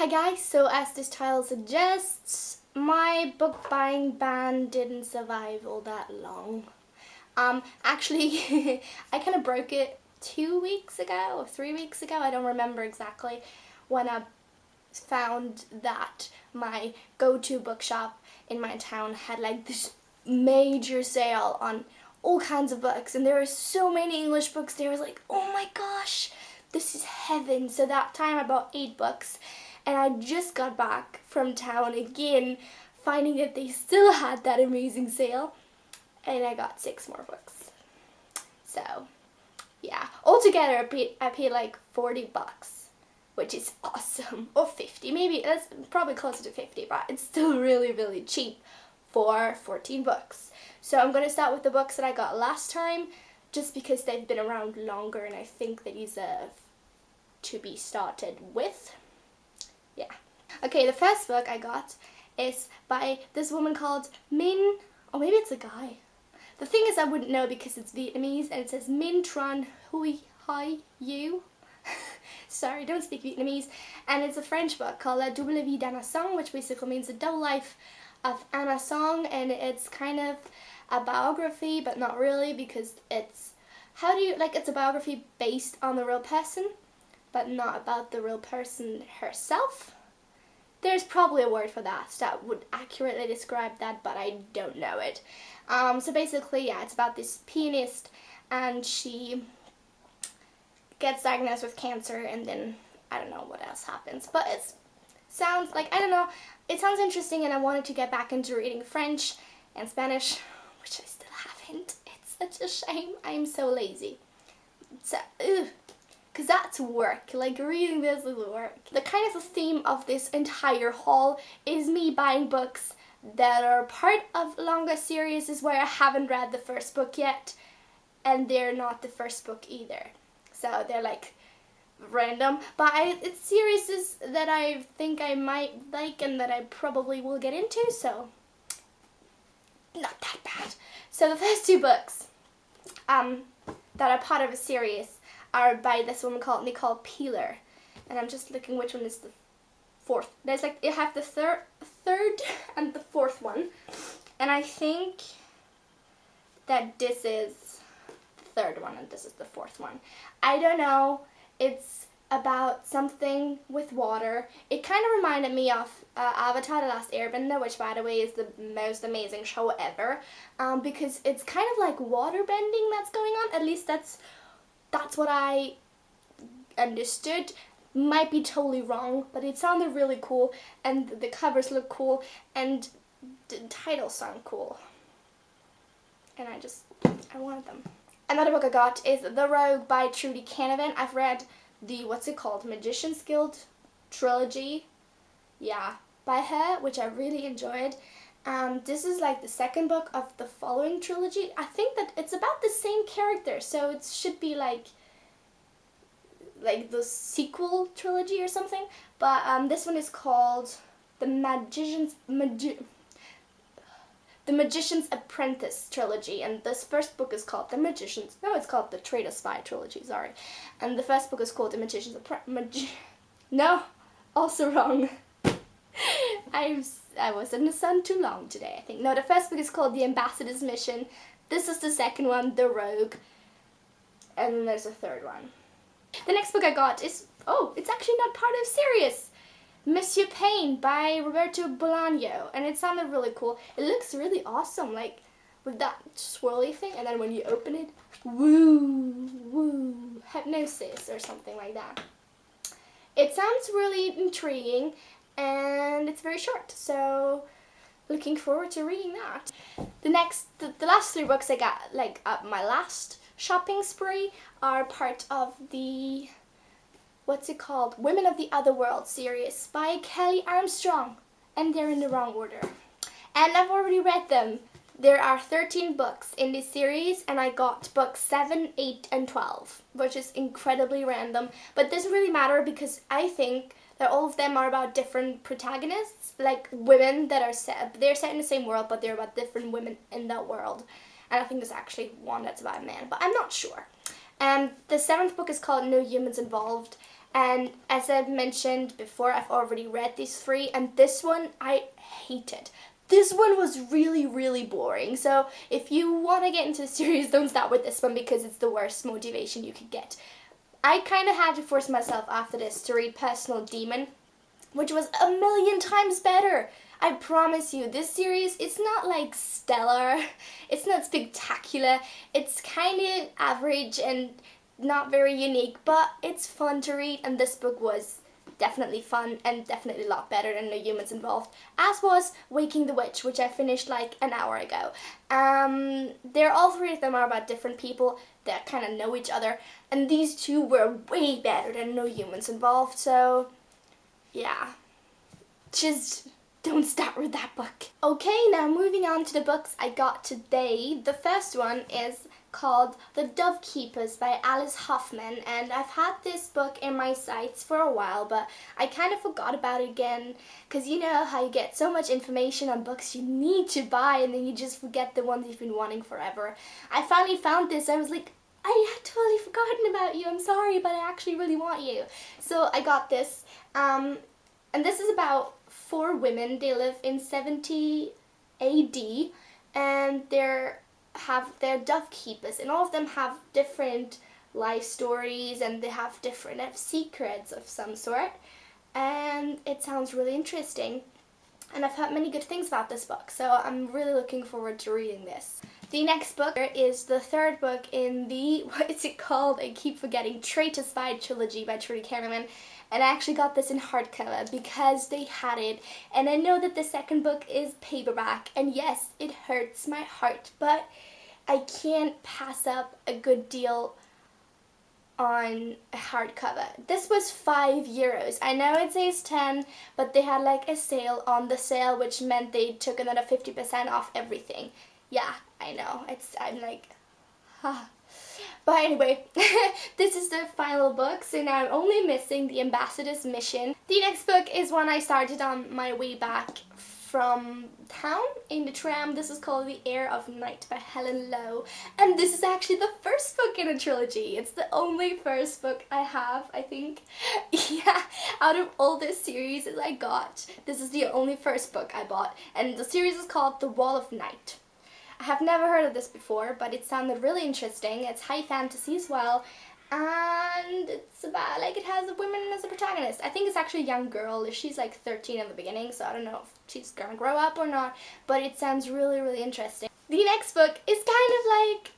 Hi guys, so as this title suggests, my book buying ban didn't survive all that long. Actually, I kind of broke it 2 weeks ago or 3 weeks ago, I don't remember exactly, when I found that my go-to bookshop in my town had like this major sale on all kinds of books, and there were so many English books. There was like, oh my gosh, this is heaven. So that time I bought 8 books, and I just got back from town again, finding that they still had that amazing sale, and I got 6 more books. So yeah, altogether I paid like 40 bucks, which is awesome. Or 50, maybe, that's probably closer to 50, but it's still really cheap for 14 books. So I'm going to start with the books that I got last time, just because they've been around longer and I think they deserve to be started with. Yeah. Okay, the first book I got is by this woman called Min, or maybe it's a guy. The thing is, I wouldn't know because it's Vietnamese and it says Min Tran Hui Hai You. Sorry, don't speak Vietnamese. And it's a French book called La Double Vie d'Anna Song, which basically means the double life of Anna Song, and it's kind of a biography, but not really, because it's, it's a biography based on the real person, but not about the real person herself. There's probably a word for that would accurately describe that, but I don't know it. So basically, yeah, it's about this pianist, and she gets diagnosed with cancer, and then I don't know what else happens, but it sounds like, I don't know, it sounds interesting, and I wanted to get back into reading French and Spanish, which I still haven't. It's such a shame. I am so lazy. So, because that's work. Like, reading this is work. The kind of the theme of this entire haul is me buying books that are part of longer series where I haven't read the first book yet, and they're not the first book either. So they're like random, but it's series that I think I might like and that I probably will get into, so not that bad. So the first 2 books that are part of a series are by this woman called Nicole Peeler, and I'm just looking which one is the 4th. There's like, you have the third and the 4th one, and I think that this is the 3rd one and this is the 4th one. I don't know. It's about something with water. It kind of reminded me of Avatar: The Last Airbender, which by the way is the most amazing show ever, because it's kind of like water bending that's going on. At least that's what I understood. Might be totally wrong, but it sounded really cool, and the covers look cool, and the titles sound cool, and I wanted them. Another book I got is The Rogue by Trudy Canavan. I've read the, Magician's Guild trilogy, yeah, by her, which I really enjoyed. This is like the 2nd book of the following trilogy. I think that it's about the same character, so it should be like the sequel trilogy or something. But this one is called The Magician's Apprentice trilogy, and this first book is called it's called the Traitor Spy trilogy, sorry. And the first book is called The Magician's No, also wrong. I was in the sun too long today, I think. No, the first book is called The Ambassador's Mission. This is the 2nd one, The Rogue. And then there's a 3rd one. The next book I got is, it's actually not part of series. Monsieur Pain by Roberto Bolaño, and it sounded really cool. It looks really awesome, like with that swirly thing, and then when you open it, woo, hypnosis or something like that. It sounds really intriguing, and it's very short, so looking forward to reading that. The last 3 books I got, my last shopping spree, are part of the Women of the Other World series by Kelly Armstrong, and they're in the wrong order. And I've already read them. There are 13 books in this series, and I got books 7, 8, and 12, which is incredibly random, but it doesn't really matter because I think that all of them are about different protagonists, like women that are they're set in the same world, but they're about different women in that world. And I think there's actually one that's about a man, but I'm not sure. And the 7th book is called No Humans Involved, And as I've mentioned before, I've already read these 3, and this one I hated. This one was really, really boring. So if you want to get into the series, don't start with this one because it's the worst motivation you could get. I kind of had to force myself after this to read Personal Demon, which was 1,000,000 times better. I promise you, this series, it's not like stellar, it's not spectacular, it's kind of average and not very unique, but it's fun to read, and this book was definitely fun and definitely a lot better than No Humans Involved, as was Waking the Witch, which I finished like an hour ago. All 3 of them are about different people that kind of know each other, and these 2 were way better than No Humans Involved, so yeah, just don't start with that book. Okay, now moving on to the books I got today. The first one is called The Dove Keepers by Alice Hoffman, and I've had this book in my sights for a while, but I kind of forgot about it again, because you know how you get so much information on books you need to buy and then you just forget the ones you've been wanting forever. I finally found this. I was like, I had totally forgotten about you. I'm sorry, but I actually really want you. So I got this, and this is about 4 women. They live in 70 AD, and they're dove keepers, and all of them have different life stories, and they have different secrets of some sort, and it sounds really interesting, and I've heard many good things about this book, so I'm really looking forward to reading this. The next book is the 3rd book in the, what is it called? I keep forgetting, Traitor Spy trilogy by Trudy Kerriman. And I actually got this in hardcover because they had it. And I know that the 2nd book is paperback. And yes, it hurts my heart, but I can't pass up a good deal on a hardcover. This was €5. I know it says 10, but they had like a sale on the sale, which meant they took another 50% off everything. Yeah, I know. I'm like, huh. But anyway, this is the final book, so now I'm only missing The Ambassador's Mission. The next book is one I started on my way back from town in the tram. This is called The Air of Night by Helen Lowe, and this is actually the 1st book in a trilogy. It's the only 1st book I have, I think. Yeah, out of all the series I got, this is the only 1st book I bought, and the series is called The Wall of Night. I have never heard of this before, but it sounded really interesting. It's high fantasy as well, and it's about, like, it has a woman as a protagonist. I think it's actually a young girl. She's like 13 in the beginning, so I don't know if she's gonna grow up or not, but it sounds really, really interesting. The next book is kind of like,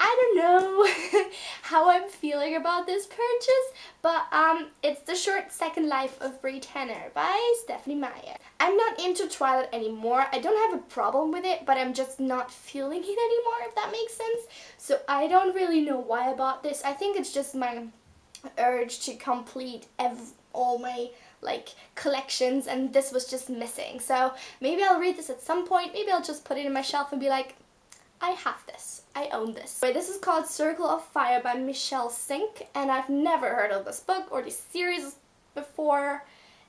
I don't know how I'm feeling about this purchase, but it's The Short Second Life of Brie Tanner by Stephanie Meyer. I'm not into Twilight anymore. I don't have a problem with it, but I'm just not feeling it anymore, if that makes sense. So I don't really know why I bought this. I think it's just my urge to complete all my like collections, and this was just missing. So maybe I'll read this at some point. Maybe I'll just put it in my shelf and be like, I have this. I own this. This is called Circle of Fire by Michelle Sink, and I've never heard of this book or this series before.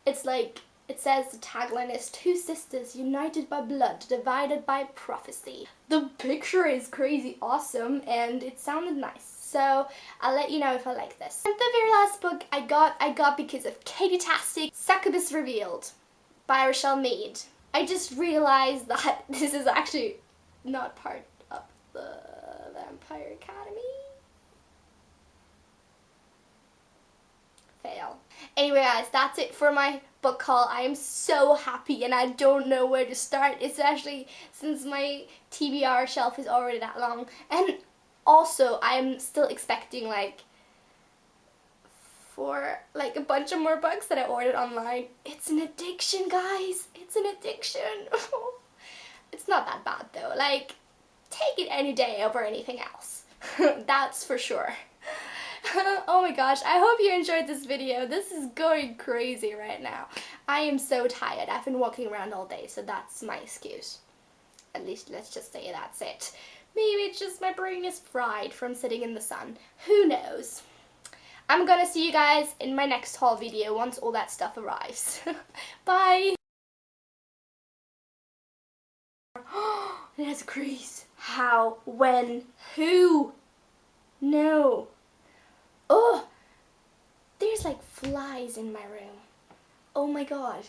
It's like, it says the tagline is 2 sisters united by blood, divided by prophecy. The picture is crazy awesome, and it sounded nice. So I'll let you know if I like this. And the very last book I got because of Katie-tastic, Succubus Revealed by Rochelle Mead. I just realized that this is actually not part of the Vampire Academy. Fail. Anyway guys, that's it for my book haul. I am so happy and I don't know where to start, especially since my TBR shelf is already that long. And also I'm still expecting for a bunch of more books that I ordered online. It's an addiction, guys. It's an addiction. It's not that bad though. Like, take it any day over anything else. That's for sure. Oh my gosh, I hope you enjoyed this video. This is going crazy right now. I am so tired. I've been walking around all day, so that's my excuse. At least let's just say that's it. Maybe it's just my brain is fried from sitting in the sun. Who knows? I'm gonna see you guys in my next haul video once all that stuff arrives. Bye! It has a crease. How? When? Who? No. Oh! There's like flies in my room. Oh my god.